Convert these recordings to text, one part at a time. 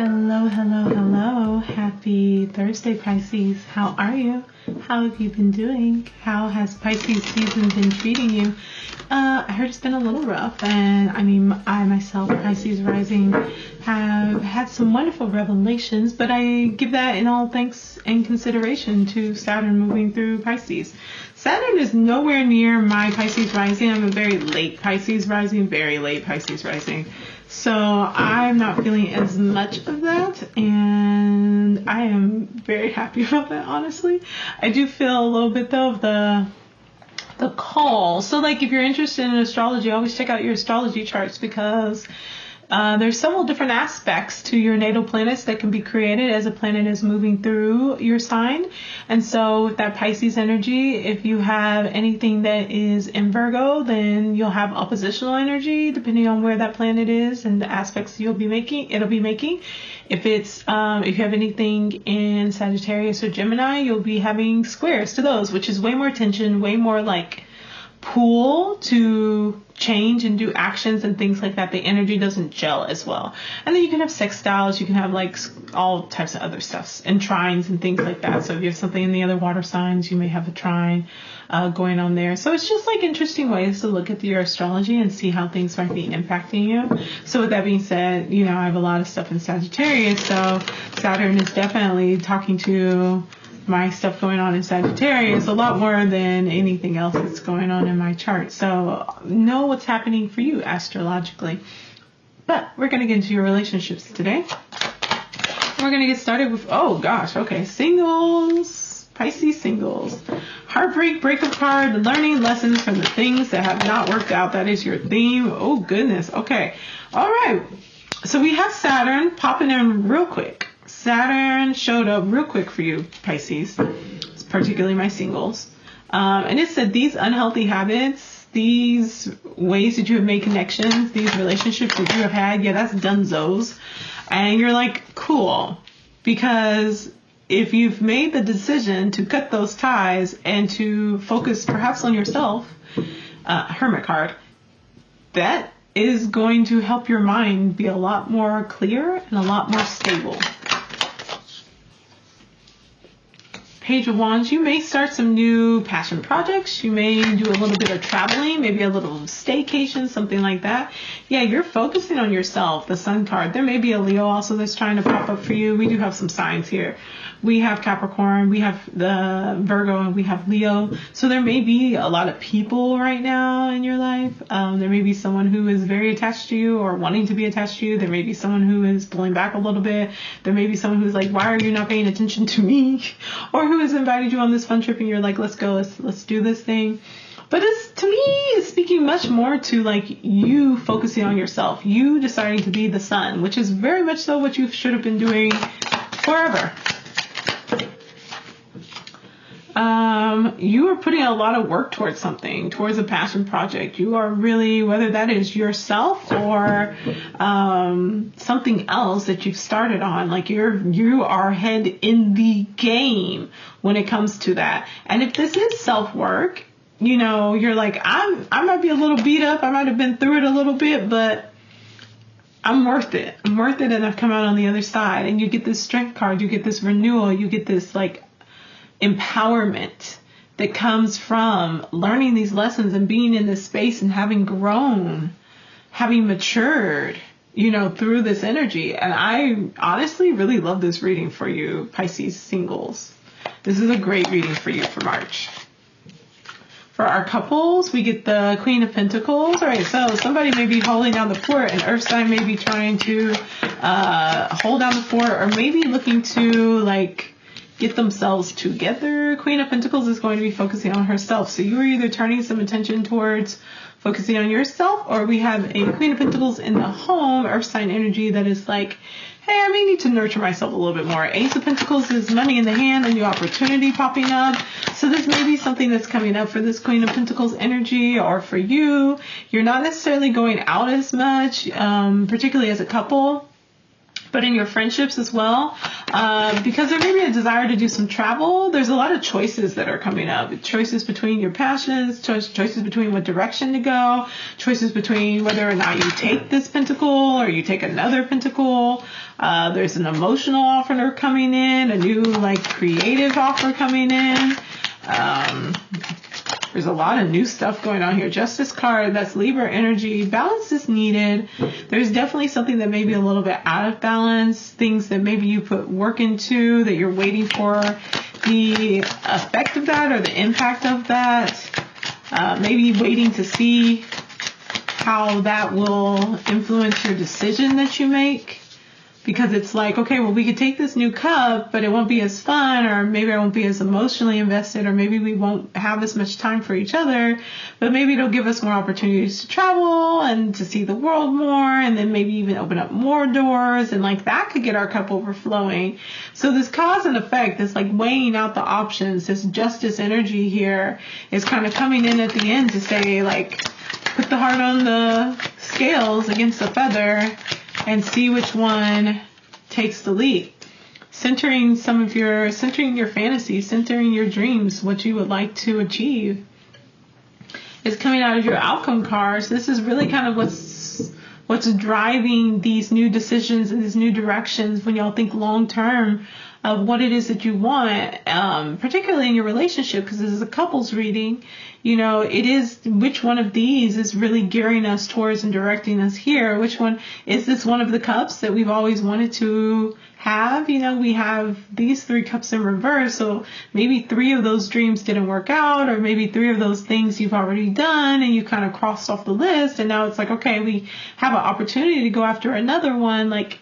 Hello, hello, hello. Happy Thursday, Pisces. How are you? How have you been doing? How has Pisces season been treating you? I heard it's been a little rough, and I myself, Pisces rising, have had some wonderful revelations, but I give that in all thanks and consideration to Saturn moving through Pisces. Saturn is nowhere near my Pisces rising. I'm a very late Pisces rising, very late Pisces rising. So I'm not feeling as much of that, and I am very happy about that, honestly. I do feel a little bit, though, of the call. So, like, if you're interested in astrology, always check out your astrology charts, because there's several different aspects to your natal planets that can be created as a planet is moving through your sign. And so with that Pisces energy, if you have anything that is in Virgo, then you'll have oppositional energy depending on where that planet is and the aspects it'll be making. If it's if you have anything in Sagittarius or Gemini, you'll be having squares to those, which is way more tension, way more like pull to change and do actions and things like that. The energy doesn't gel as well. And then you can have sextiles, you can have like all types of other stuff and trines and things like that. So if you have something in the other water signs, you may have a trine going on there. So it's just like interesting ways to look at your astrology and see how things might be impacting you. So with that being said, I have a lot of stuff in Sagittarius, so Saturn is definitely talking to my stuff going on in Sagittarius a lot more than anything else that's going on in my chart. So know what's happening for you astrologically. But we're going to get into your relationships today. We're going to get started with, singles, Pisces singles. Heartbreak, breakup card, learning lessons from the things that have not worked out. That is your theme. Oh, goodness. Okay. All right. So we have Saturn popping in real quick. Saturn showed up real quick for you, Pisces, particularly my singles. And it said these unhealthy habits, these ways that you have made connections, these relationships that you have had, that's dunzos. And you're like, cool. Because if you've made the decision to cut those ties and to focus perhaps on yourself, Hermit card, that is going to help your mind be a lot more clear and a lot more stable. Page of Wands, you may start some new passion projects. You may do a little bit of traveling, maybe a little staycation, something like that. Yeah, you're focusing on yourself, the Sun card. There may be a Leo also that's trying to pop up for you. We do have some signs here. We have Capricorn, we have the Virgo, and we have Leo. So there may be a lot of people right now in your life. There may be someone who is very attached to you or wanting to be attached to you. There may be someone who is pulling back a little bit. There may be someone who's like, why are you not paying attention to me? Or who has invited you on this fun trip and you're like, let's go, let's do this thing. But it's, to me, it's speaking much more to like you focusing on yourself, you deciding to be the sun, which is very much so what you should have been doing forever. You are putting a lot of work towards something, towards a passion project. You are really, whether that is yourself or something else that you've started on, like you are ahead in the game when it comes to that. And if this is self-work, you're like, I might be a little beat up. I might have been through it a little bit, but I'm worth it. I'm worth it, and I've come out on the other side. And you get this strength card. You get this renewal. You get this like empowerment that comes from learning these lessons and being in this space and having grown, having matured, through this energy. And I honestly really love this reading for you, Pisces singles. This is a great reading for you for March. For our couples, we get the Queen of Pentacles. All right, so somebody may be holding down the fort, and Earth sign may be trying to hold down the fort, or maybe looking to like get themselves together. Queen of Pentacles is going to be focusing on herself. So you are either turning some attention towards focusing on yourself, or we have a Queen of Pentacles in the home, Earth sign energy, that is like, hey, I may need to nurture myself a little bit more. Ace of Pentacles is money in the hand, a new opportunity popping up. So this may be something that's coming up for this Queen of Pentacles energy, or for you. You're not necessarily going out as much, particularly as a couple. But in your friendships as well, because there may be a desire to do some travel, there's a lot of choices that are coming up. Choices between your passions, choices between what direction to go, choices between whether or not you take this pentacle or you take another pentacle. There's an emotional offer coming in, a new like creative offer coming in. There's a lot of new stuff going on here. Justice card, that's Libra energy. Balance is needed. There's definitely something that may be a little bit out of balance. Things that maybe you put work into that you're waiting for the effect of that or the impact of that. Maybe waiting to see how that will influence your decision that you make. Because it's like, okay, well, we could take this new cup, but it won't be as fun, or maybe I won't be as emotionally invested, or maybe we won't have as much time for each other, but maybe it'll give us more opportunities to travel and to see the world more, and then maybe even open up more doors, and like that could get our cup overflowing. So this cause and effect, this like weighing out the options, this justice energy here is kind of coming in at the end to say, like, put the heart on the scales against the feather, and see which one takes the lead. Centering your fantasies, centering your dreams, what you would like to achieve is coming out of your outcome cards. This is really kind of what's driving these new decisions and these new directions when y'all think long term of what it is that you want, particularly in your relationship, because this is a couples reading. You know, it is which one of these is really gearing us towards and directing us here. Which one is this one of the cups that we've always wanted to have? You know, we have these 3 cups in reverse. So maybe 3 of those dreams didn't work out, or maybe 3 of those things you've already done and you kind of crossed off the list. And now it's like, okay, we have an opportunity to go after another one. Like,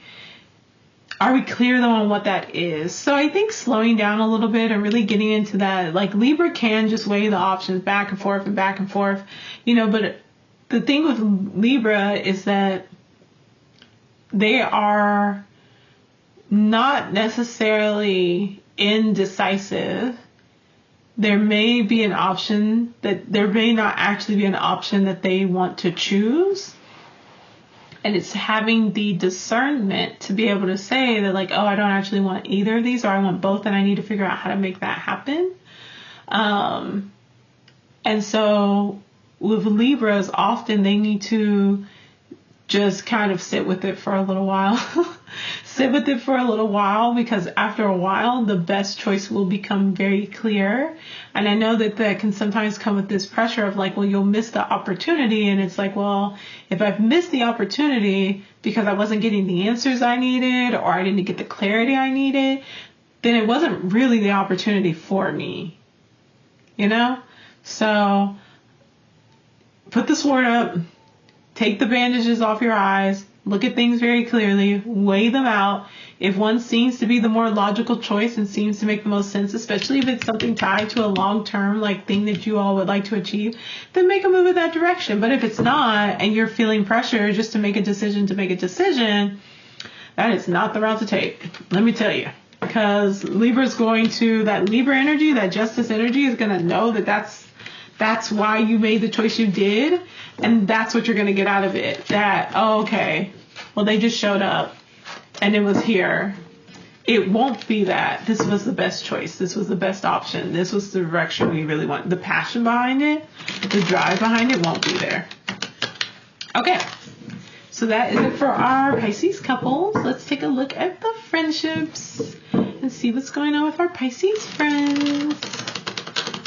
are we clear though on what that is? So I think slowing down a little bit and really getting into that, like Libra can just weigh the options back and forth, you know, but the thing with Libra is that they are not necessarily indecisive. There may be an option that there may not actually be an option that they want to choose. And it's having the discernment to be able to say that, like, oh, I don't actually want either of these, or I want both, and I need to figure out how to make that happen. And so with Libras, often they need to just kind of sit with it for a little while. Because after a while, the best choice will become very clear. And I know that can sometimes come with this pressure of like, well, you'll miss the opportunity. And it's like, well, if I've missed the opportunity because I wasn't getting the answers I needed, or I didn't get the clarity I needed, then it wasn't really the opportunity for me, you know? So put the sword up, take the bandages off your eyes, look at things very clearly, weigh them out. If one seems to be the more logical choice and seems to make the most sense, especially if it's something tied to a long-term like thing that you all would like to achieve, then make a move in that direction. But if it's not, and you're feeling pressure just to make a decision, that is not the route to take. Let me tell you. Because Libra's going to, that Libra energy, that justice energy is going to know that that's why you made the choice you did. And that's what you're going to get out of it. That, oh, okay, well, they just showed up and it was here. It won't be that. This was the best choice. This was the best option. This was the direction we really want. The passion behind it, the drive behind it won't be there. Okay. So that is it for our Pisces couples. Let's take a look at the friendships and see what's going on with our Pisces friends.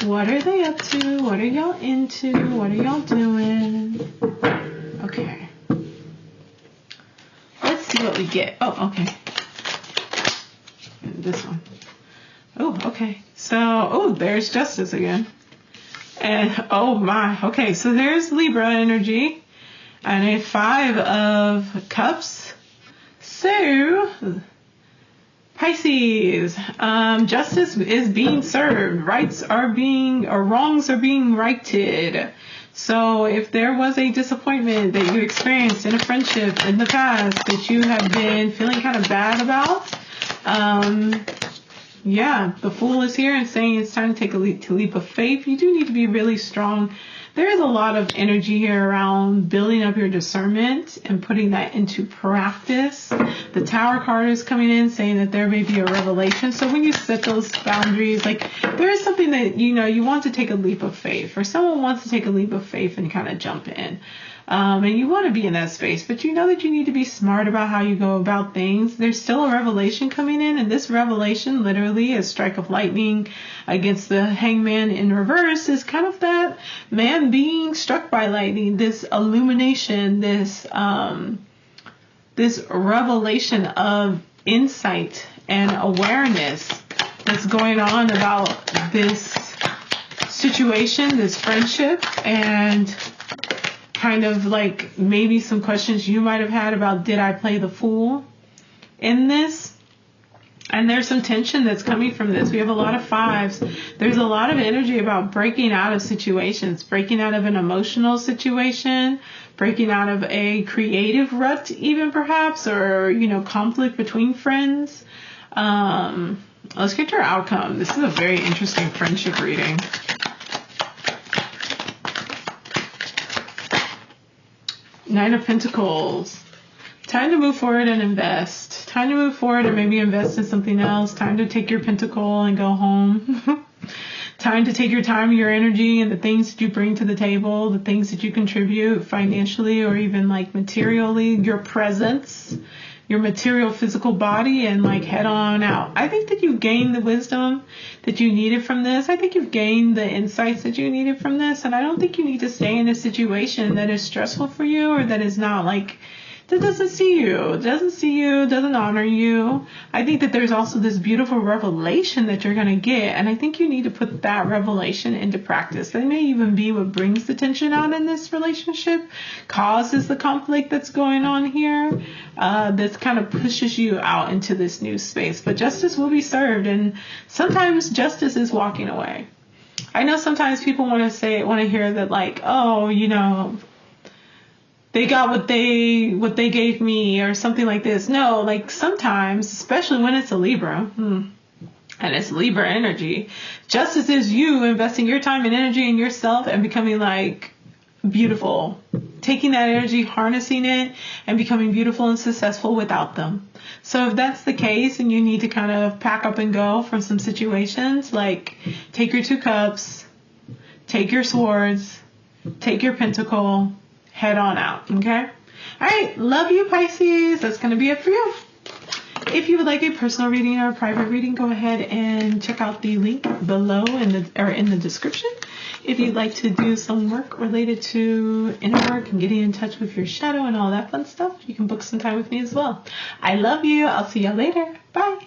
What are they up to? What are y'all into? What are y'all doing? Okay. Let's see what we get. Oh, okay. This one. Oh, okay. So, there's Justice again. And, oh my. Okay, so there's Libra energy. And a 5 of Cups. So, Pisces, justice is being served. Wrongs are being righted. So if there was a disappointment that you experienced in a friendship in the past that you have been feeling kind of bad about, the Fool is here and saying it's time to take a leap of faith. You do need to be really strong there is a lot of energy here around building up your discernment and putting that into practice. The Tower card is coming in saying that there may be a revelation. So when you set those boundaries, like there is something that, you want to take a leap of faith, or someone wants to take a leap of faith and kind of jump in. And you want to be in that space, but you know that you need to be smart about how you go about things. There's still a revelation coming in, and this revelation, literally a strike of lightning against the Hangman in reverse, is kind of that man being struck by lightning, this illumination, this revelation of insight and awareness that's going on about this situation, this friendship, and kind of like maybe some questions you might have had about, did I play the fool in this? And there's some tension that's coming from this. We have a lot of fives. There's a lot of energy about breaking out of situations, breaking out of an emotional situation, breaking out of a creative rut even perhaps, or, conflict between friends. Let's get your outcome. This is a very interesting friendship reading. Nine of Pentacles. Time to move forward and invest. Time to move forward and maybe invest in something else. Time to take your pentacle and go home. Time to take your time, your energy, and the things that you bring to the table, the things that you contribute financially or even like materially, your presence, your material physical body, and like head on out. I think that you gained the wisdom that you needed from this. I think you've gained the insights that you needed from this. And I don't think you need to stay in a situation that is stressful for you, or that is not like, that doesn't see you, doesn't honor you. I think that there's also this beautiful revelation that you're going to get. And I think you need to put that revelation into practice. That may even be what brings the tension out in this relationship, causes the conflict that's going on here, that kind of pushes you out into this new space. But justice will be served. And sometimes justice is walking away. I know sometimes people want to hear that like, oh, they got what they gave me, or something like this. No, like sometimes, especially when it's a Libra, and it's Libra energy, justice is you investing your time and energy in yourself and becoming like beautiful, taking that energy, harnessing it, and becoming beautiful and successful without them. So if that's the case and you need to kind of pack up and go from some situations, like take your 2 cups, take your swords, take your pentacle, head on out, okay? All right, love you, Pisces. That's going to be it for you. If you would like a personal reading or a private reading, go ahead and check out the link below in the description. If you'd like to do some work related to inner work and getting in touch with your shadow and all that fun stuff, you can book some time with me as well. I love you. I'll see you later. Bye.